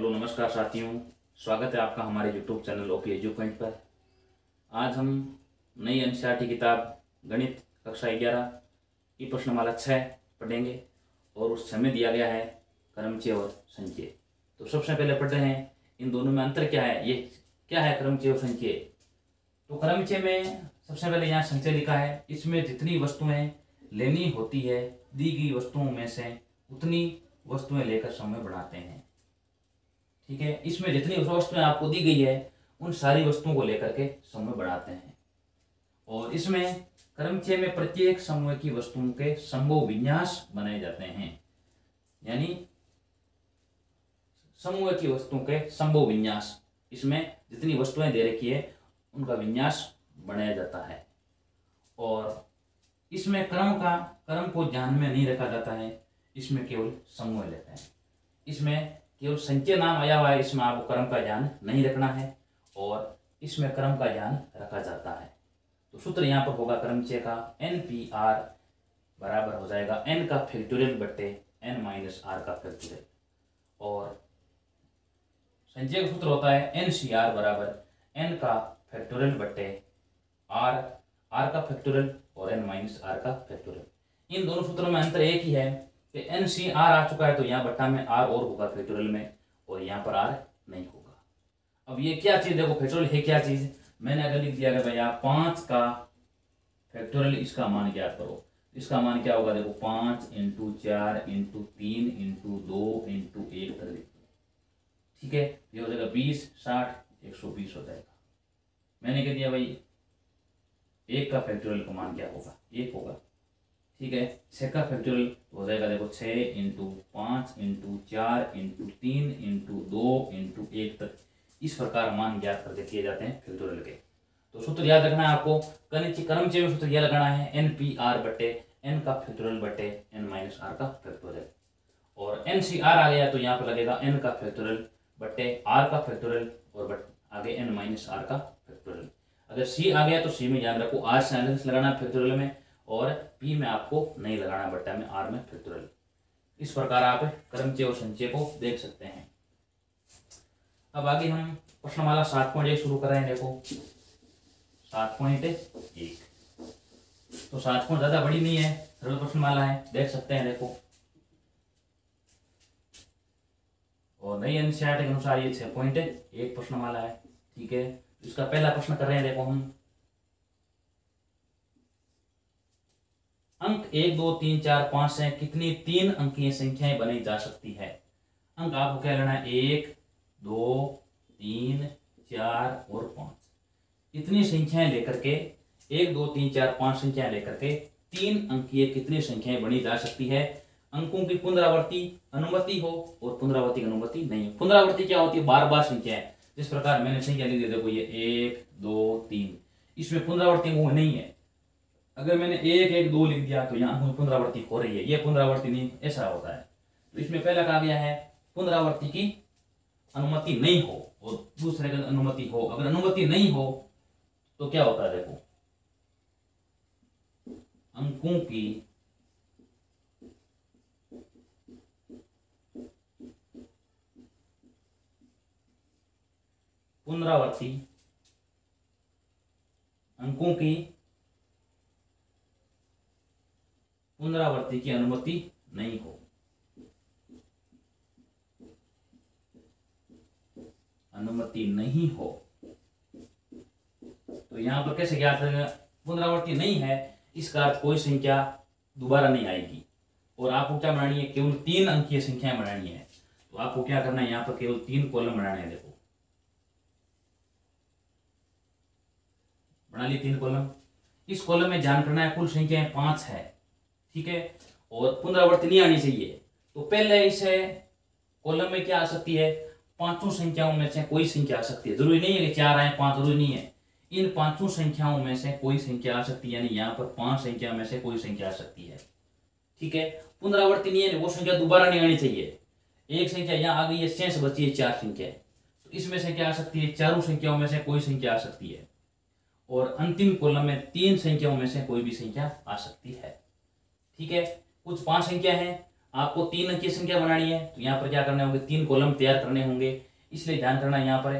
Hello नमस्कार साथियों, स्वागत है आपका हमारे YouTube channel OP edu point पर। आज हम नई एनसीईआरटी किताब गणित कक्षा 11 की प्रश्नमाला 6 पढ़ेंगे और उस 6 में दिया गया है क्रमचय और संचय। तो सबसे पहले पढ़ते हैं इन दोनों में अंतर क्या है, ये क्या है क्रमचय और संचय। तो क्रमचय में सबसे पहले यहाँ संचय लिखा है, इसमें जितनी वस्तुएं लेनी होती है दी गई वस्तुओं में से उतनी वस्तुएं लेकर समय बढ़ाते हैं। ठीक है, इसमें जितनी वस्तुएं आपको दी गई है उन सारी वस्तुओं को लेकर के समूह बढ़ाते हैं। और इसमें क्रमचय में प्रत्येक समूह की वस्तुओं के संभव विन्यास बनाए जाते हैं, यानी समूह की वस्तुओं के संभव विन्यास, इसमें जितनी वस्तुएं दे रखी है उनका विन्यास बनाया जाता है। और इसमें क्रम को ध्यान में नहीं रखा जाता है, इसमें केवल समूह लेते हैं। इसमें केवल संचय नाम आया हुआ है, इसमें आपको क्रम का ध्यान नहीं रखना है और इसमें क्रम का ध्यान रखा जाता है। तो सूत्र यहाँ पर होगा क्रमचय का NPR बराबर हो जाएगा n का फैक्टोरियल बट्टे n माइनस r का फैक्टोरियल। और संचय का सूत्र होता है NCR बराबर n का फैक्टोरियल बट्टे r का फैक्टोरियल और n माइनस r का फैक्टोरियल। इन दोनों सूत्रों में अंतर एक ही है कि NCR आ चुका है तो यहाँ बट्टा में r और होगा फैक्टोरियल में, और यहाँ पर r नहीं होगा। अब ये क्या चीज, देखो फैक्टोरियल है क्या चीज, मैंने अगर लिख दिया भैया 5 का फैक्टोरियल, इसका मान ज्ञात करो। इसका मान क्या होगा, देखो 5 × 4 × 3 × 2 × 1 कर देते। ठीक है, ये हो जाएगा 20 60 120 हो जाएगा। मैंने कह दिया भाई 1 का फैक्टोरियल का मान क्या होगा, 1 होगा। ठीक है, 6 का फैक्टोरियल हो जाएगा, देखो 6 × 5 × 4 × 3 × 2 × 1 तक। इस प्रकार मान ज्ञात करके किए जाते हैं फैक्टोरियल के। तो सूत्र याद रखना है आपको, क्रमचय में सूत्र यह लगाना है NPR बट्टे n का फैक्टोरियल बट्टे n माइनस r का फैक्टोरियल। और NCR आ गया तो यहाँ पर लगेगा n का फैक्टोरियल बट्टे r का फैक्टोरियल और आगे n माइनस r का फैक्टोरियल। अगर C आ गया तो C में ध्यान रखो r से लगाना फैक्टोरियल में, और P में आपको नहीं लगाना, बट्टा में R में फैक्टोरियल। इस प्रकार आप क्रमचय और संचय को देख सकते हैं। अब आगे हम प्रश्नमाला 7.1 शुरू कर रहे हैं। देखो 7.1, तो 7 ज्यादा बड़ी नहीं है, सरल प्रश्नमाला है, देख सकते हैं। देखो और नई एनसीईआरटी के अनुसार ये 6.1 प्रश्नमाला है। ठीक है, इसका पहला प्रश्न कर रहे हैं। देखो हम अंक 1 2 3 4 5 से कितनी 3 अंकीय संख्याएं बनाई जा सकती है। अंक आपको क्या लेना है, 1 2 3 4 और 5। इतनी संख्याएं लेकर के 1 2 3 4 5 संख्याएं लेकर के 3 अंकीय कितनी संख्याएं बनी जा सकती है। अंकों की पुनरावृत्ति अनुमति हो और पुनरावृत्ति की अनुमति नहीं हो। पुनरावृत्ति क्या होती है, बार बार संख्याएं, जिस प्रकार मैंने संख्या लिख दी, देखो ये 1 2 3, इसमें पुनरावृत्ति वो नहीं है। अगर मैंने 1 1 2 लिख दिया तो यहाँ पुनरावृत्ति हो रही है, ये पुनरावृत्ति नहीं, ऐसा होता है। तो इसमें पहला कहा गया है पुनरावृत्ति की अनुमति नहीं हो और दूसरे का अनुमति हो। अगर अनुमति नहीं हो तो क्या होता है, देखो अंकों की पुनरावृत्ति, अंकों की पुनरावृत्ति की अनुमति नहीं हो, अनुमति नहीं हो। तो यहां पर कैसे ज्ञात करेंगे, पुनरावृत्ति नहीं है, इसका अर्थ कोई संख्या दोबारा नहीं आएगी। और आपको क्या बनानी है, केवल 3 अंकीय संख्याएं बनानी है। तो आपको क्या करना है, यहां पर केवल 3 कॉलम बनाने हैं। देखो बना ली 3 कॉलम। इस कॉलम में ध्यान करना है कुल संख्याएं 5 है। ठीक है, और पुनरावृत्ति नहीं आनी चाहिए। तो पहले इस कॉलम में क्या आ सकती है, 5 संख्याओं में से कोई संख्या आ सकती है। जरूरी नहीं है कि 4 आए 5, जरूरी नहीं है। इन 5 संख्याओं में से कोई संख्या आ सकती है, यानी यहाँ पर 5 संख्या में से कोई संख्या आ सकती है। ठीक है, पुनरावृत्ति नहीं है, वो संख्या दोबारा नहीं आनी चाहिए। एक संख्या यहाँ आ गई है, शेष बची है 4 संख्या, तो इसमें से क्या आ सकती है, चारों संख्याओं में से कोई संख्या आ सकती है। और अंतिम कॉलम में 3 संख्याओं में से कोई भी संख्या आ सकती है। ठीक है, कुछ 5 संख्या है, आपको 3 अंकीय संख्या बनानी है तो यहाँ पर क्या करने होंगे, 3 कॉलम तैयार करने होंगे। इसलिए ध्यान करना यहाँ पर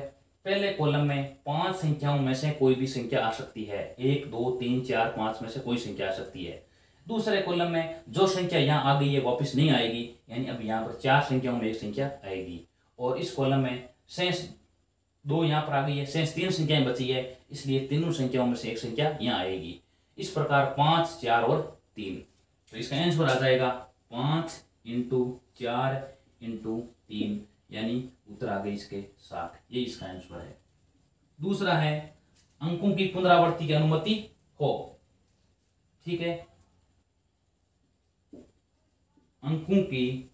पहले कॉलम में 5 संख्याओं में से कोई भी संख्या आ सकती है, 1 2 3 4 5 में से कोई संख्या आ सकती है। दूसरे कॉलम में जो संख्या यहाँ आ गई है वापस नहीं आएगी, यानी अब यहाँ पर 4 संख्याओं में एक संख्या आएगी। और इस कॉलम में शेष 2 यहाँ पर आ गई है, शेष 3 संख्याएं बची है, इसलिए तीनों संख्याओं में से एक संख्या यहाँ आएगी। इस प्रकार 5 4 और 3, तो इसका आंसर आ जाएगा 5 × 4 × 3, यानी उत्तर आ गई इसके 60। ये इसका आंसर है। दूसरा है अंकों की पुनरावृत्ति की अनुमति हो। ठीक है, अंकों की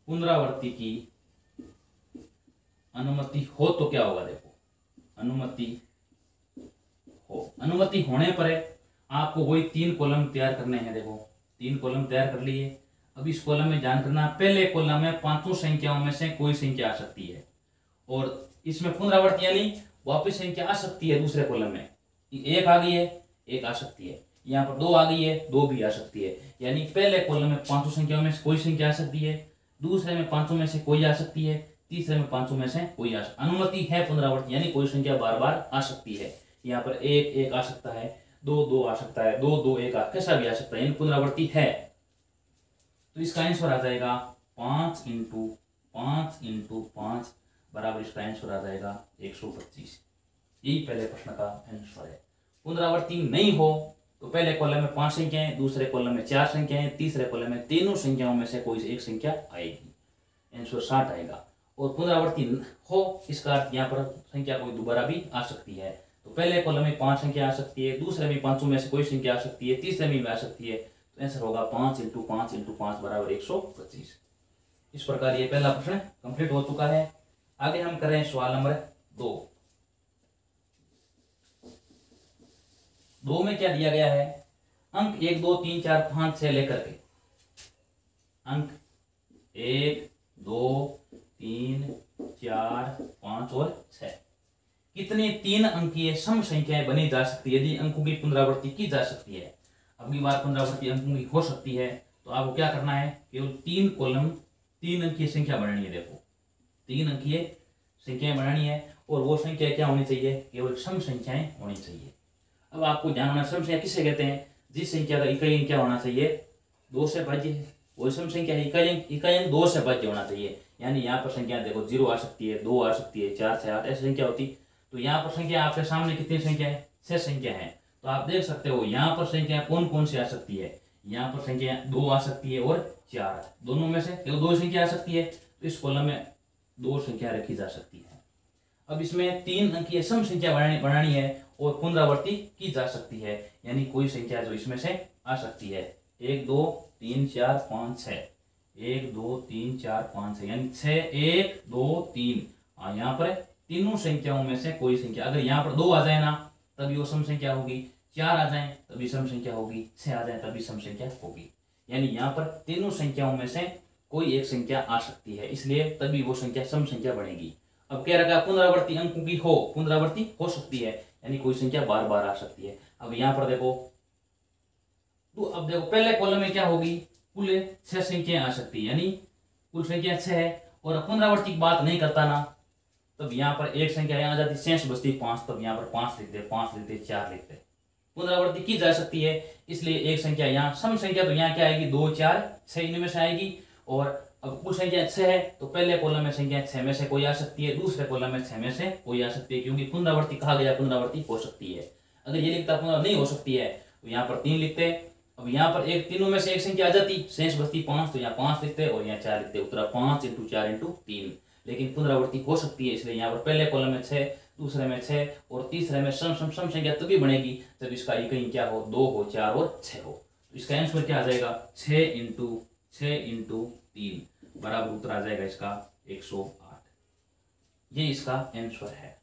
पुनरावृत्ति की अनुमति हो तो क्या होगा, देखो अनुमति हो, अनुमति होने पर आपको वही 3 कॉलम तैयार करने हैं। देखो 3 कॉलम तैयार कर लिए। अब इस कॉलम में ध्यान करना, पहले कॉलम में 5 संख्याओं में से कोई संख्या आ सकती है, और इसमें पुनरावृत्ति यानी वापस संख्या आ सकती है। दूसरे कॉलम में 1 आ गई है, 1 आ सकती है, यहाँ पर 2 आ गई है, 2 भी आ सकती है। यानी पहले कॉलम में 5 संख्याओं में से कोई संख्या आ सकती है, दूसरे में 5 में से कोई आ सकती है, तीसरे में 5 में से कोई आ सकती है। अनुमति है पुनरावृत्ति यानी कोई संख्या बार बार आ सकती है। यहाँ पर 1 1 आ सकता है, 2 2 आ सकता है, 2 2 1 कैसा भी आ सकता है, यानी पुनरावृत्ति है। तो इसका आंसर आ जाएगा 5 × 5 × 5 बराबर, इसका आंसर आ जाएगा 125। यही पहले प्रश्न का आंसर है। पुनरावृत्ति नहीं हो तो पहले कॉलम में 5 संख्याएं, दूसरे कॉलम में 4 संख्याएं, तीसरे कॉलम में तीनों संख्याओं में से कोई एक संख्या आएगी, आंसर 60 आएगा। और पुनरावृत्ति हो इसका अर्थ यहाँ पर संख्या कोई दोबारा भी आ सकती है। तो पहले कॉलम में 5 संख्या आ सकती है, दूसरे में 5 में से कोई संख्या आ सकती है, तीसरे में भी आ सकती है। तो आंसर होगा 5 × 5 × 5 बराबर 125। इस प्रकार ये पहला प्रश्न कंप्लीट हो चुका है। आगे हम करें सवाल नंबर 2 में क्या दिया गया है, अंक 1 2 3 4 5 6 लेकर के अंक 1 2 3 4 5 और 6 कितनी 3 अंकीय सम संख्याएं बनी जा सकती है यदि अंकों की पुनरावृत्ति की जा सकती है। अगली बार पुनरावृत्ति अंकों की हो सकती है तो आपको क्या करना है, केवल 3 कॉलम 3 अंकीय संख्या बनानी है। देखो 3 अंकीय संख्याएं बनानी है, और वो संख्या क्या होनी चाहिए, केवल सम संख्याएं होनी चाहिए। अब आपको ध्यान होना, सम संख्या किसे कहते हैं, जिस संख्या का इकाई अंक क्या होना चाहिए, 2 से भाज्य है, वही सम संख्या इकाई अंक 2 से भाज्य होना चाहिए। यानी यहाँ पर संख्या देखो 0 आ सकती है, 2 आ सकती है, 4 से 8 ऐसी संख्या होती। तो यहाँ पर संख्या आपके सामने कितनी संख्या है, 6 संख्या है। तो आप देख सकते हो यहाँ पर संख्या कौन कौन सी आ सकती है, यहाँ पर संख्या 2 आ सकती है और 4, दोनों में से केवल 2 संख्या आ सकती है। तो इस कॉलम में 2 संख्या रखी जा सकती है। अब इसमें 3 अंकीय सम संख्या बनानी है और पुनरावृत्ति की जा सकती है, यानी कोई संख्या जो इसमें से आ सकती है, 1 2 3 4 5 6, 1 2 3 4 5 6, यानी 6 1 2 3। यहाँ पर तीनों संख्याओं में से कोई संख्या, अगर यहाँ पर 2 आ जाए ना तभी वो सम संख्या होगी, 4 आ जाए तभी सम संख्या होगी, 6 आ जाए तभी सम संख्या होगी। यानी यहाँ पर तीनों संख्याओं में से कोई एक संख्या आ सकती है, इसलिए तभी वो संख्या सम संख्या बनेगी। अब कह रखा है पुनरावृत्ति अंकों की हो, पुनरावृत्ति हो सकती है यानी कोई संख्या बार बार आ सकती है। अब यहाँ पर देखो, तो अब देखो पहले कॉलम में क्या होगी, कुल 6 संख्याएं आ सकती है, यानी कुल संख्या 6 है। और पुनरावृत्ति की बात नहीं करता ना, तब यहाँ पर एक संख्या यहाँ आ जाती, शेष बचती 5, तब यहाँ पर 5 लिखते, 5 लिखते, 4 लिखते। पुनरावृत्ति की जा सकती है, इसलिए एक संख्या यहाँ सम संख्या तो यहाँ क्या आएगी, 2 4 6 इनमें से आएगी। और अब कुल संख्या 6 है तो पहले कॉलम में संख्या 6 में से कोई आ सकती है, दूसरे कॉलम में 6 में से कोई आ सकती है, क्योंकि पुनरावृत्ति कहा गया पुनरावृत्ति हो सकती है। अगर ये लिखता पुनरावृत्ति नहीं हो सकती है तो यहाँ पर 3 लिखते। अब यहाँ पर एक तीनों में से एक संख्या आ जाती, शेष बचती 5, तो यहाँ 5 लिखते और यहाँ 4 लिखते, उत्तर 5 × 4 × 3। लेकिन पुनरावृत्ति हो सकती है, इसलिए यहाँ पर पहले कॉलम में 6, दूसरे में 6 और तीसरे में सम संख्या तभी बनेगी जब इसका इकाई क्या हो, 2 हो, 4 और 6 हो। तो इसका आंसर क्या आ जाएगा, 6 × 3 बराबर उत्तर आ जाएगा इसका 108। ये इसका आंसर है।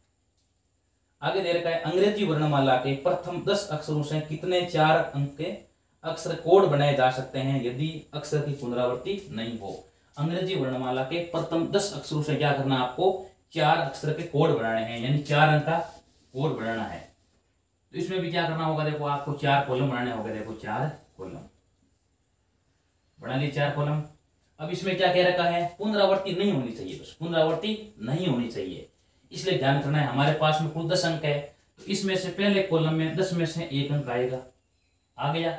आगे दे रखा है अंग्रेजी वर्णमाला के प्रथम 10 अक्षरों से कितने 4 अंक के अक्षर कोड बनाए जा सकते हैं यदि अक्षर की पुनरावृत्ति नहीं हो। अंग्रेजी वर्णमाला के प्रथम 10 अक्षरों से क्या करना, आपको 4 अक्षर के कोड बनाने हैं, यानी 4 अंक का कोड बनाना है। तो इसमें भी क्या करना होगा, देखो आपको 4 कॉलम बनाने होंगे। देखो 4 कॉलम बना लिए, 4 कॉलम। अब इसमें क्या कह रखा है, पुनरावृत्ति नहीं होनी चाहिए, बस पुनरावृत्ति नहीं होनी चाहिए, इसलिए ध्यान करना है। हमारे पास में कुल 10 अंक है, तो इसमें से पहले कॉलम में 10 में से 1 अंक आएगा, आ गया।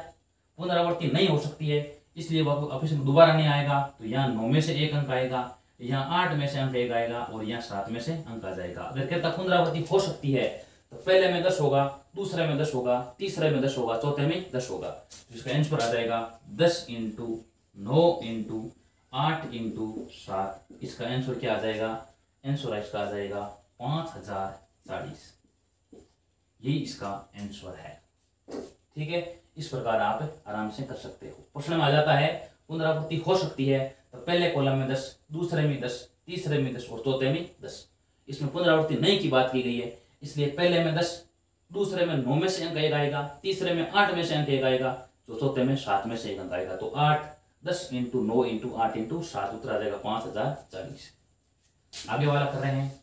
पुनरावृत्ति नहीं हो सकती है, इसलिए वापस दोबारा नहीं आएगा। तो यहाँ 9 में से 1 अंक आएगा, यहाँ 8 में से अंक 1 आएगा, और यहाँ 7 में से अंक आ जाएगा। अगर कहता पुनरावृत्ति हो सकती है, तो पहले में 10 होगा, दूसरे में 10 होगा, तीसरे में 10 होगा, चौथे में 10 होगा। तो इसका आंसर आ जाएगा 10 × 9 × 8 × 7। इसका आंसर क्या आ जाएगा, आंसर इसका आ जाएगा 5040। यही इसका आंसर है। ठीक है, इस प्रकार आप आराम से कर सकते हो। प्रश्न में आ जाता है पुनरावृत्ति हो सकती है, तो पहले कॉलम में 10, दूसरे में 10, तीसरे में 10 और चौथे में 10। इसमें पुनरावृत्ति नहीं की बात की गई है, इसलिए पहले में 10, दूसरे में 9 में से अंक 1 आएगा, तीसरे में 8 में से अंक 1 आएगा, तो चौथे में 7 में से 1 अंक आएगा। तो 10 × 9 × 8 × 7 उत्तर आ जाएगा 5040। आगे वाला कर रहे हैं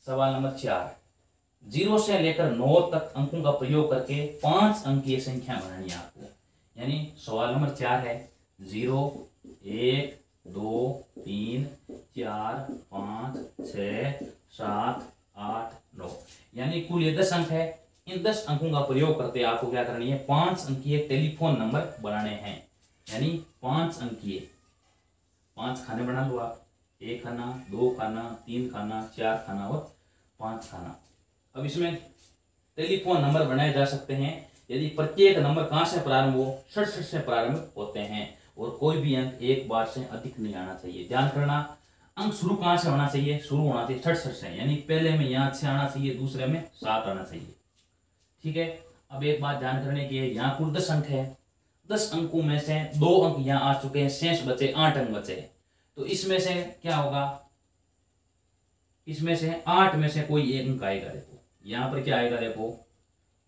सवाल नंबर 4। 0 से लेकर 9 तक अंकों का प्रयोग करके 5 अंकीय संख्या बनानी है आपको। यानी सवाल नंबर 4 है 0, 1, 2, 3, 4, 5, 6, 7, 8, 9, यानी कुल ये 10 अंक है। इन 10 अंकों का प्रयोग करते आपको क्या करनी है, 5 अंकीय टेलीफोन नंबर बनाने हैं। यानी 5 अंकीय, 5 खाने बना लो आप, 1 खाना, 2 खाना, 3 खाना, 4 खाना और 5 खाना। अब इसमें टेलीफोन नंबर बनाए जा सकते हैं यदि प्रत्येक नंबर कहाँ से प्रारंभ हो, 67 से प्रारंभ होते हैं, और कोई भी अंक एक बार से अधिक नहीं आना चाहिए। ध्यान करना, अंक शुरू कहाँ से होना चाहिए, शुरू होना चाहिए 67 से, यानी पहले में यहाँ 6 आना चाहिए, दूसरे में 7 आना चाहिए। ठीक है, अब एक बात ध्यान करने की है, यहाँ कुल 10 अंक है, 10 अंकों में से 2 अंक यहाँ आ चुके हैं, शेष बचे 8 अंक बचे। तो इसमें से क्या होगा, इसमें से 8 में से कोई एक अंक आएगा। देखो यहाँ पर क्या आएगा, देखो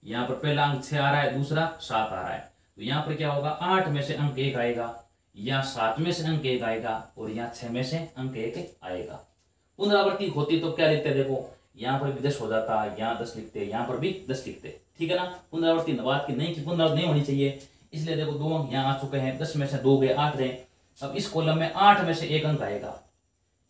यहाँ पर पहला अंक 6 आ रहा है, दूसरा 7 आ रहा है, तो यहाँ पर क्या होगा, 8 में से अंक 1 आएगा, यहाँ 7 में से अंक 1 आएगा, और यहाँ 6 में से अंक 1 आएगा। पुनरावृत्ति होती तो क्या लिखते, देखो यहाँ पर भी 10 हो जाता, यहाँ 10 लिखते, यहाँ पर भी 10 लिखते। ठीक है ना, पुनरावृत्ति बात की नहीं कि पुनरावृत्ति नहीं होनी चाहिए, इसलिए देखो 2 अंक यहाँ आ चुके हैं, 10 में से 2 गए, 8 रहे। अब इस कॉलम में 8 में से 1 अंक आएगा,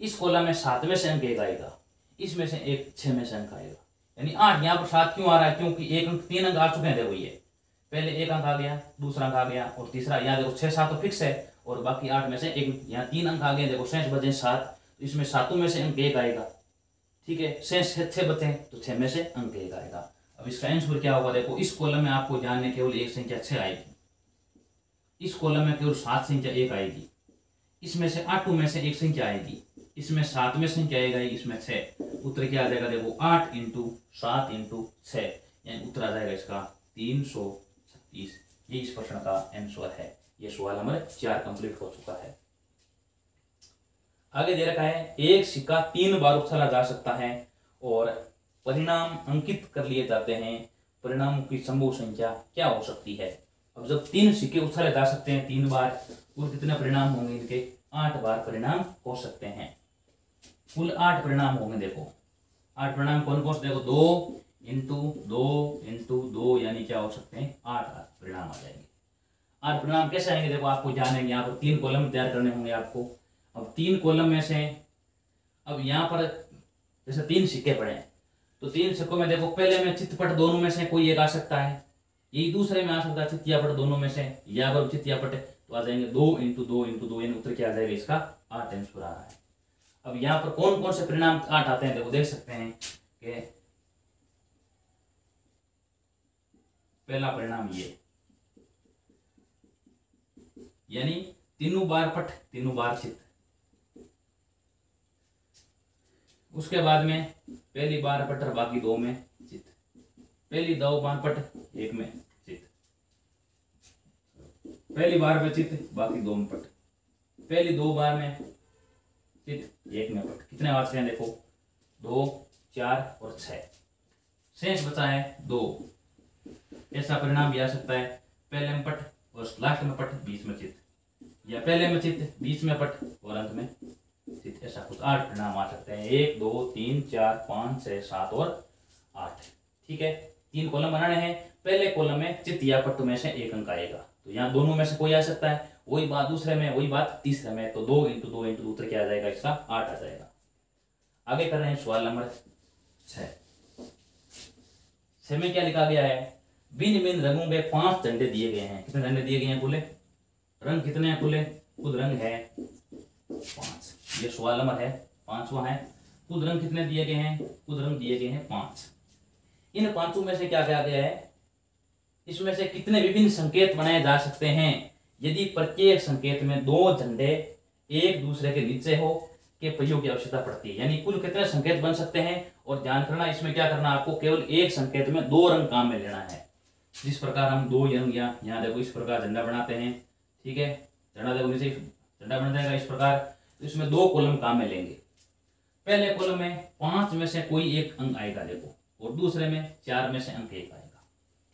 इस कॉलम में 7 में से अंक 1 आएगा, इसमें से 6 में से अंक आएगा। यानी 8, यहाँ पर 7 क्यों आ रहा है, क्योंकि 1 अंक 3 अंक आ चुके हैं। देखो ये पहले 1 अंक आ गया, दूसरा अंक आ गया, और तीसरा, यहाँ देखो 6 7 तो फिक्स है, और बाकी 8 में से 1, यहाँ 3 अंक आ गए, देखो शेष बचे 7, तो इसमें 7 में से अंक 1 आएगा। ठीक है, शेष 6 बचे, तो 6 में से अंक 1 आएगा। अब इसका आंसर क्या होगा, देखो इस कॉलम में आपको ध्यान में केवल एक संख्या 6 आएगी, इस कॉलम में केवल 7 संख्या 1 आएगी, इसमें से 8 में से एक संख्या आएगी, इसमें 7 में संख्या आएगा, इसमें 6। उत्तर क्या आ जाएगा, देखो 8 × 7 × 6, यानी उत्तर आ जाएगा इसका 336। ये इस प्रश्न का आंसर है। ये सवाल नंबर 4 कंप्लीट हो चुका है। आगे दे रखा है, एक सिक्का 3 बार उछाला जा सकता है और परिणाम अंकित कर लिए जाते हैं, परिणामों की संभव संख्या क्या हो सकती है। अब जब 3 सिक्के उछाले जा सकते हैं 3 बार, कुल कितने परिणाम होंगे, इनके 8 बार परिणाम हो सकते हैं। कुल 8 परिणाम होंगे। देखो 8 परिणाम कौन कौन से, देखो 2 × 2 × 2, यानी क्या हो सकते हैं, 8 परिणाम आ जाएंगे। 8 परिणाम कैसे आएंगे, देखो आपको जानेंगे, यहाँ पर 3 कॉलम तैयार करने होंगे आपको। अब 3 कॉलम में से, अब यहाँ पर जैसे 3 सिक्के पड़े हैं, तो 3 सिक्कों में देखो पहले में चित्तपट दोनों में से कोई एक आ सकता है, यही दूसरे में आ सकता है चित्तियापट दोनों में से, या अगर चित्तियापट तो आ जाएंगे 2 × 2 × 2, यानी उत्तर क्या आ जाएगा इसका 8 आंसर आ रहा है। अब यहाँ पर कौन कौन से परिणाम 8 आते हैं, देखो देख सकते हैं कि पहला परिणाम ये, यानी तीनों बार पट तीनों बार चित्त। उसके बाद में पहली बार पट और बाकी 2 में चित्त, पहली 2 बार पट 1 में चित्त, पहली बार में चित्त बाकी 2 में पट, पहली 2 बार में चित्त 1 में पट। कितने बार से हैं, देखो 2, 4 और 6, शेष बचा है 2। ऐसा परिणाम भी आ सकता है, पहले में पट और लास्ट में पट, बीच में चित्त, या पहले में चित्त बीच में पट और अंत में चित्त। ऐसा कुछ 8 परिणाम आ सकते हैं, 1 2 3 4 5 6 7 और 8। ठीक है, 3 कॉलम बनाने हैं। पहले कॉलम में चित्त या पट्टू में से एक अंक आएगा, तो यहाँ दोनों में से कोई आ सकता है। वही बात दूसरे में, वही बात तीसरे में, तो 2 × 2 × उत्तर क्या आ जाएगा इसका 8 आ जाएगा। आगे कर रहे हैं सवाल नंबर 6 में क्या लिखा गया है, भिन्न भिन्न रंगों के 5 झंडे दिए गए हैं। कितने झंडे दिए गए हैं कुल, रंग कितने हैं कुल, खुद रंग है 5। ये सवाल नंबर है 5वां है। खुद रंग कितने दिए गए हैं, खुद रंग दिए गए हैं 5। इन 5 में से क्या कहा गया है, इसमें से कितने विभिन्न संकेत बनाए जा सकते हैं यदि प्रत्येक संकेत में 2 झंडे एक दूसरे के नीचे हो के प्रयोग की आवश्यकता पड़ती है। यानी कुल कितने संकेत बन सकते हैं। और ध्यान करना, इसमें क्या करना, आपको केवल एक संकेत में 2 रंग काम में लेना है। जिस प्रकार हम 2 रंग यहाँ देखो इस प्रकार झंडा बनाते हैं, ठीक है, झंडा देखो नीचे झंडा बन जाएगा इस प्रकार, तो इसमें 2 कॉलम काम में लेंगे। पहले कॉलम में 5 में से कोई एक अंक आएगा देखो, और दूसरे में 4 में से अंक 1 आएगा,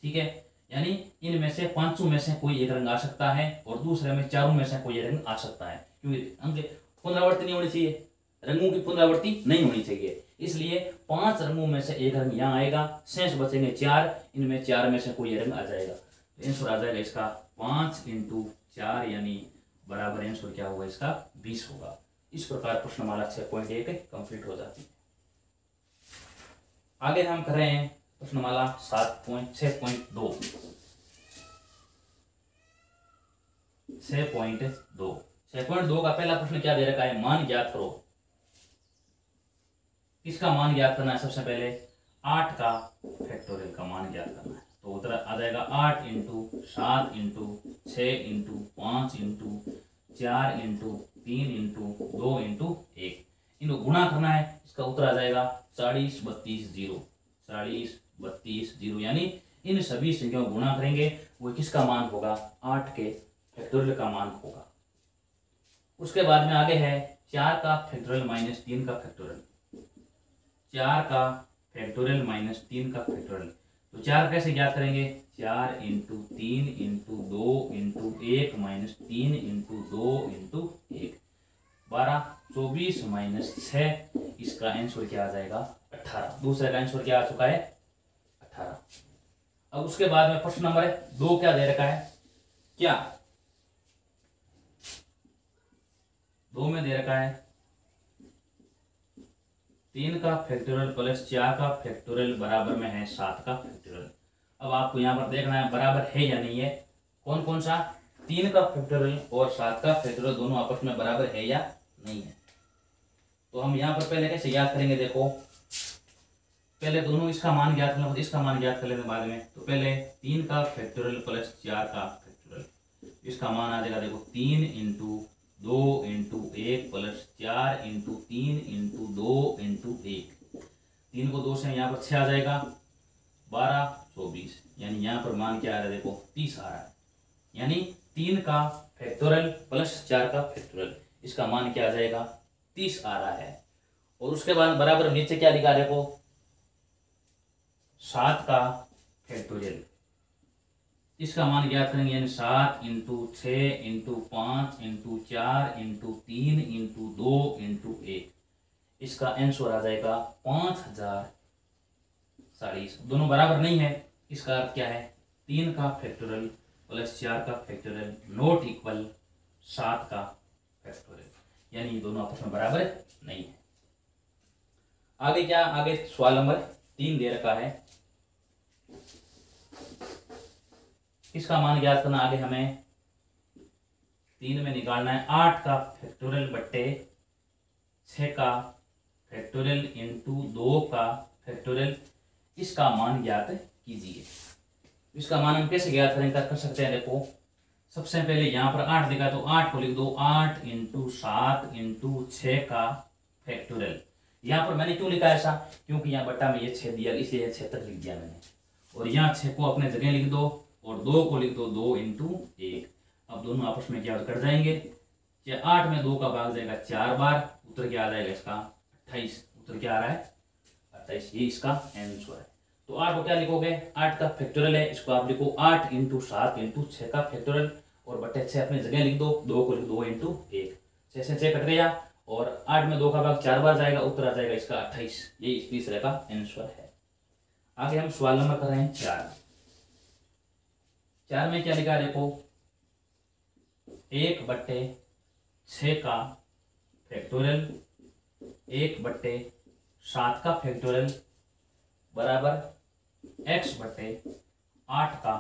ठीक है। यानी इनमें से 5 में से कोई एक रंग आ सकता है और दूसरे में 4 में से कोई एक रंग आ सकता है, क्योंकि अंक पुनरावृत्ति नहीं होनी चाहिए, रंगों की पुनरावृत्ति नहीं होनी चाहिए। इसलिए 5 रंगों में से एक रंग यहाँ आएगा, शेष बचेंगे 4, इनमें 4 में से कोई रंग आ जाएगा। तो आंसर आ जाएगा इसका 5 × 4 यानी बराबर आंसर क्या होगा इसका 20 होगा। इस प्रकार प्रश्नमाला 6.1 कंप्लीट हो जाती है। आगे हम कर रहे हैं प्रश्नमाला 6.2 6.2 का पहला प्रश्न क्या दे रखा है, मान ज्ञात करो। किसका मान ज्ञात करना है, सबसे पहले 8 का फैक्टोरियल का मान ज्ञात करना है। तो उत्तर आ जाएगा 8 × 7 × 6 × 5 × 4 × 3 × 2 × 1, इनको गुणा करना है। इसका उत्तर आ जाएगा 40 32 0 40 32 0। यानी इन सभी संख्याओं को गुणा करेंगे, वो किसका मान होगा, 8 के फैक्टोरियल का मान होगा। उसके बाद में आगे है 4 का फैक्टोरियल - 3 का फैक्टोरियल, 4 का फैक्टोरियल - 3 का फैक्टोरियल। तो 4 कैसे ज्ञात करेंगे, 4 × 3 × 2 × 1 - 3 × 2 × 1 12 24 - 6, इसका आंसर क्या आ जाएगा 18। दूसरे का आंसर क्या आ चुका है 18। अब उसके बाद में प्रश्न नंबर 2 क्या दे रखा है, क्या 2 में दे रखा है 3 का फैक्टोरियल + 4 का फैक्टोरियल बराबर में है 7 का फैक्टोरियल। अब आपको यहाँ पर देखना है बराबर है या नहीं है, कौन कौन सा, 3 का फैक्टोरियल और 7 का फैक्टोरियल दोनों आपस में बराबर है या नहीं है। तो हम यहाँ पर पहले कैसे याद करेंगे, देखो पहले दोनों इसका मान ज्ञात करना, इसका मान ज्ञात कर लेते बाद में। तो पहले 3 का फैक्टोरियल + 4 का फैक्टोरियल, इसका मान आ जाएगा देखो 3 × 2 × 1 + 4 × 3 × 2 × 1, 3 को 2 से यहाँ पर 6 आ जाएगा, 12 24, यानी यहाँ पर मान क्या आ रहा है देखो 30 आ रहा है। यानी 3 का फैक्टोरियल + 4 का फैक्टोरियल, इसका मान क्या आ जाएगा 30 आ रहा है। और उसके बाद बराबर नीचे क्या लिखा देखो 7 का फैक्टोरियल, इसका मान ज्ञात करेंगे, यानी 7 × 6 × 5 × 4 × 3 × 2 × 1, इसका आंसर आ जाएगा 5040। दोनों बराबर नहीं है, इसका अर्थ क्या है, 3 का फैक्टोरियल + 4 का फैक्टोरियल नॉट इक्वल 7 का फैक्टोरियल, यानी दोनों आपस में बराबर नहीं है। आगे क्या, आगे सवाल नंबर 3 दे रखा है, इसका मान ज्ञात करना। आगे हमें 3 में निकालना है 8 का फैक्टोरियल बट्टे 6 का फैक्टोरियल × 2 का फैक्टोरियल, इसका मान ज्ञात कीजिए। इसका मान हम कैसे ज्ञात करेंगे, कर सकते हैं, देखो सबसे पहले यहाँ पर 8 देखा तो 8 को लिख दो 8 × 7 × 6 का फैक्टोरियल। यहाँ पर मैंने क्यों लिखा ऐसा, क्योंकि यहाँ बट्टा में ये 6 दिया, इसलिए 6 तक लिख दिया मैंने। और यहाँ 6 को अपने जगह लिख दो और 2 को लिख दो 2 × 1। अब दोनों आपस में क्या कट जाएंगे, 8 में 2 का भाग जाएगा 4 बार, उत्तर क्या आ जाएगा इसका 28। उत्तर क्या आ रहा है 28, ये इसका आंसर है। तो 8 को क्या लिखोगे, 8 का फैक्टोरियल है, इसको आप लिखो 8 × 7 × 6 का फैक्टोरियल और बट्टे 6 अपनी जगह लिख दो, 2 को लिख 2 × 1, 6 से 6 कट गया और 8 में 2 का भाग 4 बार जाएगा, उत्तर आ जाएगा इसका 28। ये इस तीसरे का आंसर है। आगे हम सवाल नंबर कर रहे हैं 4 में क्या लिखा है देखो, 1/6 का फैक्टोरियल 1/7 का फैक्टोरियल बराबर x/8 का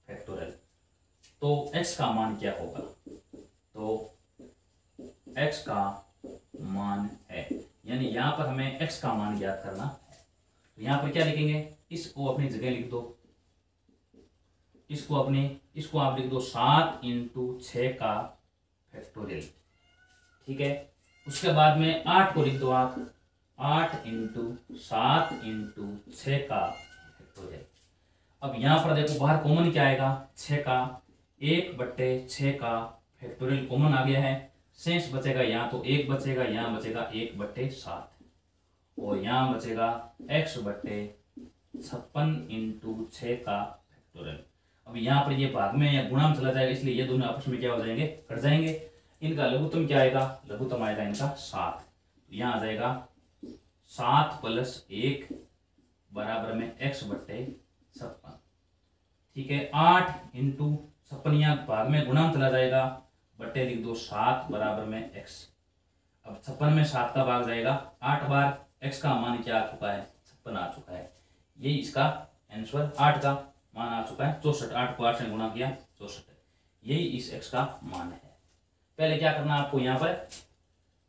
फैक्टोरियल। तो x का मान क्या होगा, तो x का मान है, यानी यहां पर हमें x का मान ज्ञात करना है। तो यहां पर क्या लिखेंगे, इसको अपनी जगह लिख दो, इसको आप लिख दो 7 × 6 का फैक्टोरियल, ठीक है। उसके बाद में 8 को लिख दो आप 8 × 7 × 6 का फैक्टोरियल। अब यहां पर देखो बाहर कॉमन क्या आएगा, 6 का 1/6 का फैक्टोरियल कॉमन आ गया है। शेष बचेगा यहाँ तो 1 बचेगा, यहाँ बचेगा 1/7 और यहाँ बचेगा x/56 × 6 का फैक्टोरियल। अब यहाँ पर ये भाग में या गुणा में चला जाएगा, इसलिए ये दोनों आपस में क्या हो जाएंगे, कट जाएंगे। इनका लघुत्तम क्या आएगा, लघुत्तम आएगा इनका 7। यहाँ आ जाएगा 7 + 1 बराबर में x/56, ठीक है। 8 × 56 यहाँ भाग में गुणा में चला जाएगा, बट्टे लिख दो 7 बराबर में x। अब 56 में 7 का भाग जाएगा 8 बार, x का मान क्या आ चुका है, 56 आ चुका है। यही इसका आंसर, 8 का मान आ चुका है 64। 8 को 8 से गुणा किया 64, यही इस x का मान है। पहले क्या करना आपको, यहाँ पर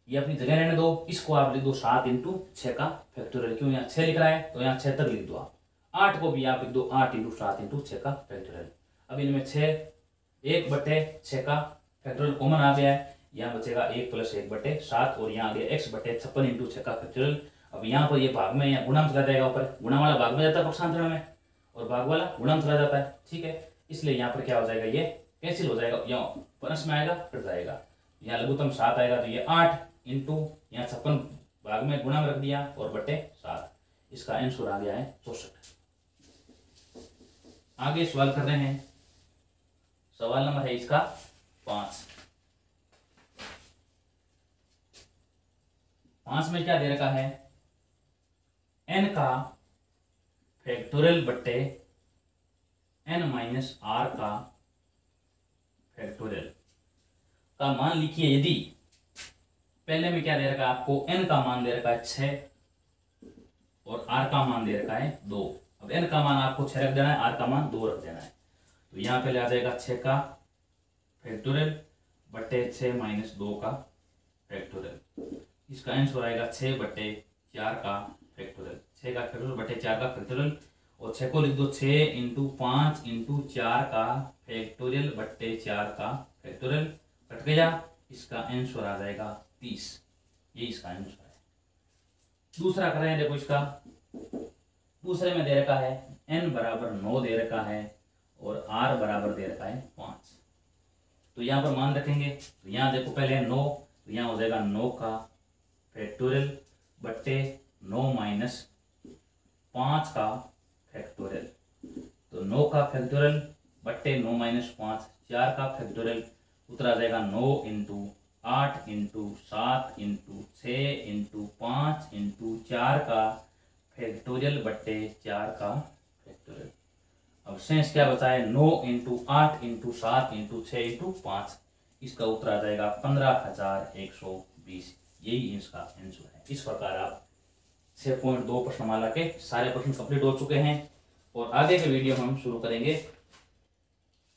ये अपनी जगह रहने दो, इसको आप लिख दो 7 × 6 का फैक्टोरियल। क्यों यहाँ 6 लिख रहा है तो यहाँ 6 तक लिख दो आप। 8 को भी आप लिख दो 8 × 7 × 6 का फैक्टोरियल। अब इनमें 1/6 का फैक्टोरियल कॉमन आ गया है, यहाँ बचेगा 1 + 1/7 और यहाँ आ गया x/56 × 6 का फैक्टोरियल। अब यहाँ पर ये भाग में या गुणा में चला जाएगा, ऊपर गुणा वाला भाग में जाता है पक्षांतरण में और भाग वाला गुणा में चला जाता है, ठीक है। इसलिए यहाँ पर क्या हो जाएगा, ये कैंसिल हो जाएगा, यहाँ प्लस में आएगा कट जाएगा। यहाँ लघुत्तम 7 आएगा तो ये 8 × यहाँ 56 भाग में गुणा में रख दिया और बटे 7, इसका आंसर आ गया है 64। आगे सवाल कर रहे हैं, सवाल नंबर है इसका 5। 5 में क्या दे रखा है, n का फैक्टोरियल बट्टे n - r का फैक्टोरियल का मान लिखिए। यदि पहले में क्या दे रखा है आपको, n का मान दे रखा है 6 और r का मान दे रखा है 2। अब n का मान आपको 6 रख देना है, r का मान 2 रख देना है। तो यहाँ पहले आ जाएगा 6 का फैक्टोरियल बट्टे 6 - 2 का फैक्टोरियल। इसका आंसर आएगा 6/4 का फैक्टोरियल। 6 का फैक्टोरियल बट्टे 4 का फैक्टोरियल और 6 को लिख दो 6 × 5 × 4 का फैक्टोरियल बट्टे 4 का फैक्टोरियल, कट गया। इसका आंसर आ जाएगा 30, ये इसका आंसर है। दूसरा कर रहे हैं, देखो इसका दूसरे में दे रखा है n बराबर 9 दे रखा है और r बराबर दे रखा है 5। तो यहाँ पर मान रखेंगे, तो यहाँ देखो पहले 9, तो यहाँ हो जाएगा 9 का फैक्टोरियल बट्टे 9 - 5 का फैक्टोरियल। तो 9 का फैक्टोरियल बट्टे 9 - 5, 4 का फैक्टोरियल, उत्तर आ जाएगा 9 × 8 × 7 × 6 × 5 × 4 का फैक्टोरियल बट्टे 4 का फैक्टोरियल। अब शेष क्या बचा है, 9 × 8 × 7 × 6 × 5, इसका उत्तर आ जाएगा 15,120। यही इसका आंसर है। इस प्रकार आप 6.2 प्रश्नमाला के सारे प्रश्न कंप्लीट हो चुके हैं और आगे के वीडियो में हम शुरू करेंगे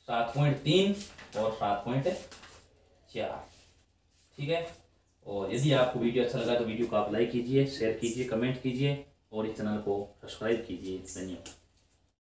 7.3 और 7.4, ठीक है। और यदि आपको वीडियो अच्छा लगा तो वीडियो को आप लाइक कीजिए, शेयर कीजिए, कमेंट कीजिए और इस चैनल को सब्सक्राइब कीजिए। धन्यवाद।